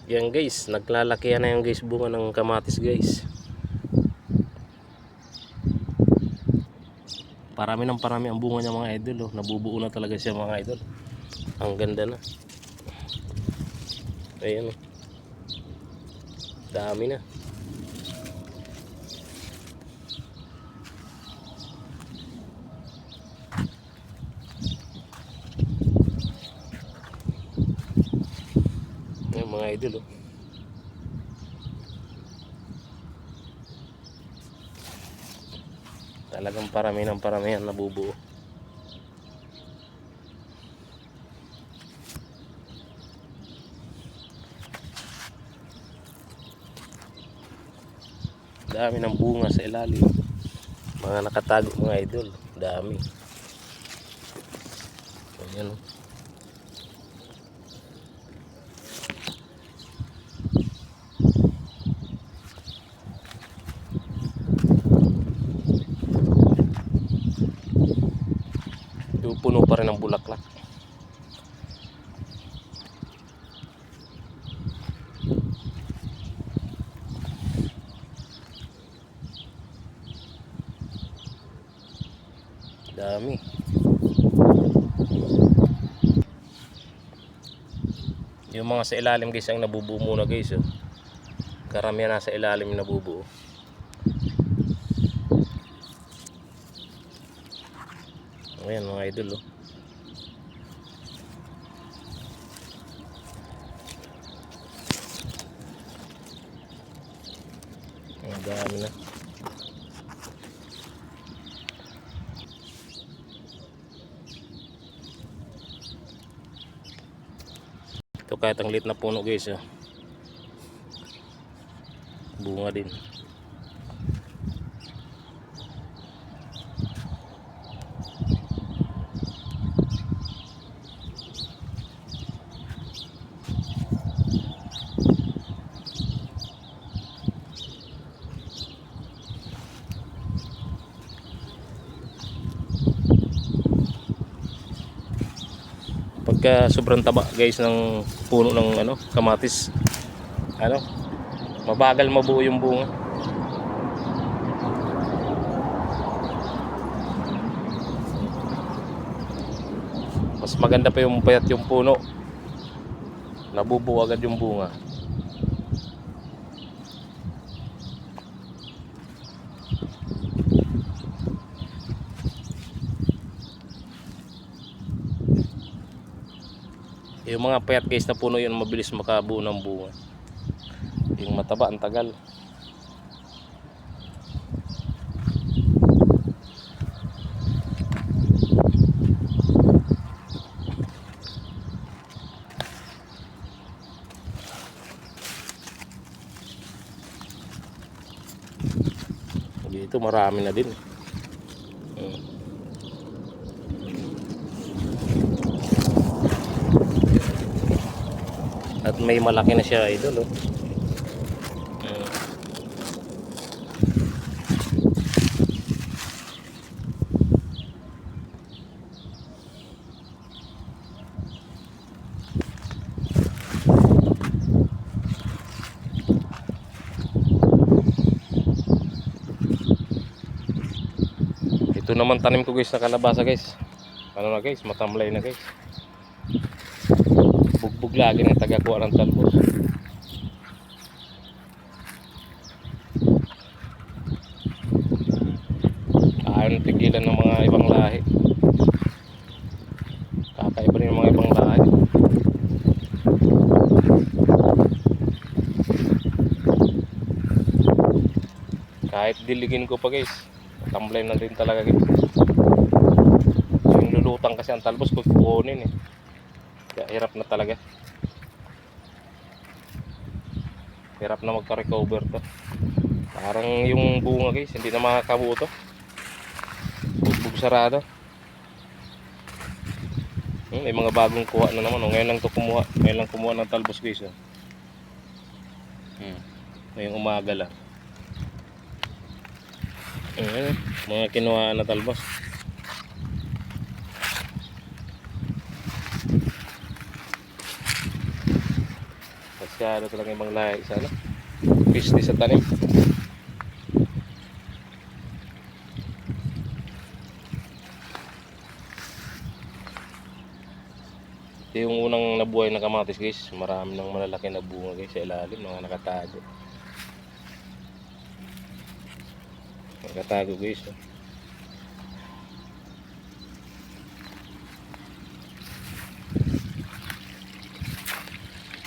Yan guys, naglalaki na yung guys bunga ng kamatis guys. Parami ng parami ang bunga niya mga idol oh. Nabubuo na talaga siya mga idol. Ang ganda na. Ayan oh. Dami na. Ayan mga idol oh. Talagang parami ng parami ang nabubuo. Dami ng bunga sa ilalim. Mga nakatago mga idol. Dami. Ayan o. Puno pa rin ng bulaklak. Dami. Yung mga sa ilalim guys ang nabubuo muna guys oh. Karamihan nasa ilalim yung nabubuo. Ayan mga idol oh. Ang dami na. Ito kahit ang liit na puno guys oh. Bunga din. Pagka sobrang taba guys ng puno ng ano, kamatis, ano, mabagal mabuo yung bunga. Mas maganda pa yung payat yung puno. Nabubuo agad yung bunga. Yung mga payat guys na puno yun mabilis makabuo ng bunga. Yung mataba ang tagal. Dito marami na din. At may malaki na siya idol oh. Ito naman tanim ko guys na kalabasa guys. Ano na guys, matamlay na guys. Bugbog lagi ng tagakuha ng talbos. Ayaw na tigilan ng mga ibang lahi. Kakaiba rin ng mga ibang lahi. Kahit diligin ko pa guys, tamlay na din talaga guys. Yung lulutang kasi ang talbos ko kukunin eh. Kaya hirap na talaga. Hirap na magka-recover to. Parang yung bunga guys, hindi na makakabuo to. Bugbog sarado. May mga bagong kuha na naman. Ngayon lang to kumuha. Ngayon lang kumuha ng talbos guys. Ngayong umaga lang. Mga kinuha na talbos. Masyado talaga ibang lahi sa ano. Piste sa tanim. Ito yung unang nabuhay na kamatis guys. Marami ng malalaki na bunga guys sa ilalim. Mga nakatago. Nakatago guys. Oh.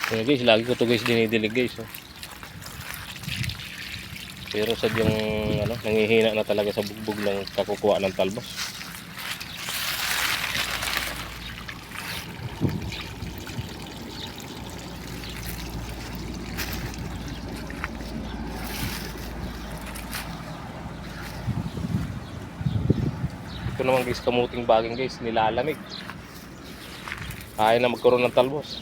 Yan guys, lagi ko to guys dinidilig guys. Oh. Pero sadyang ano, nangihina na talaga sa bugbog ng kakukuha ng talbos. Ito naman guys, kamuting baging guys, nilalamig. Kaya na magkaroon ng talbos.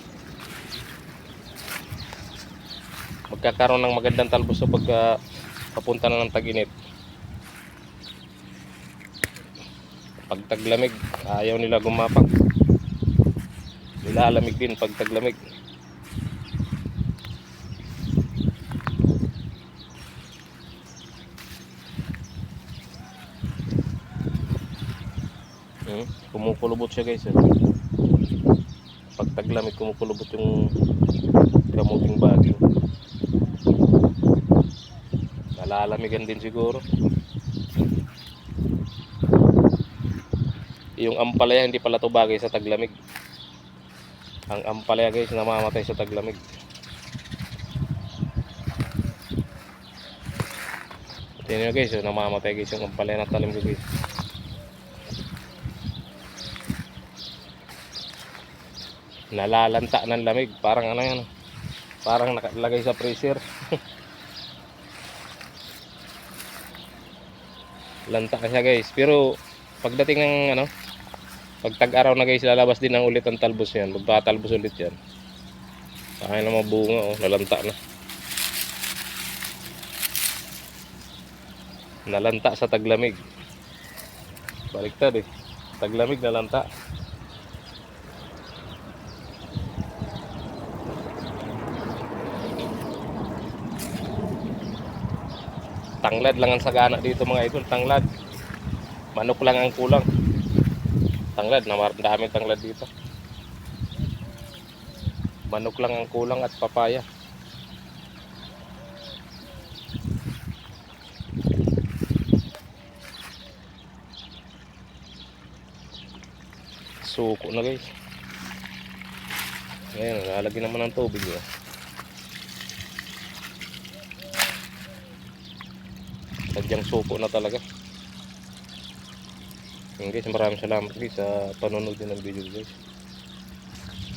Magkakaroon ng magandang talbos sa pagka papunta na ng tag-init. Pag taglamig, ayaw nila gumapak. Nilalamig din pag taglamig. Kumukulubot siya guys. Pag taglamig, kumukulubot yung kamuting baging. Nalalamigan din siguro. Yung ampalaya hindi pala to bagay sa taglamig. Ang ampalaya guys namamatay sa taglamig. Tingnan nyo guys, namamatay guys yung ampalaya na talim ko guys. Nalalanta ng lamig, parang ano yan, parang nakalagay sa freezer. Lanta siya guys, pero pagdating ng ano, pag tag-araw na guys, lalabas din ng ulit ang talbos yan, magpatalbos ulit yan. Kaya na mabunga, oh, nalanta na. Nalanta sa taglamig. Baliktad eh, taglamig nalanta. Tanglad lang ang sagana dito mga idol, tanglad. Manok lang ang kulang. Tanglad, daming tanglad dito. Manok lang ang kulang at papaya. Suko na guys. Ngayon, lalagyan naman ng tubig eh. Sadyang suko na talaga. Yun guys, maraming salamat guys sa panonood din ng video guys.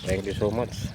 Thank you so much.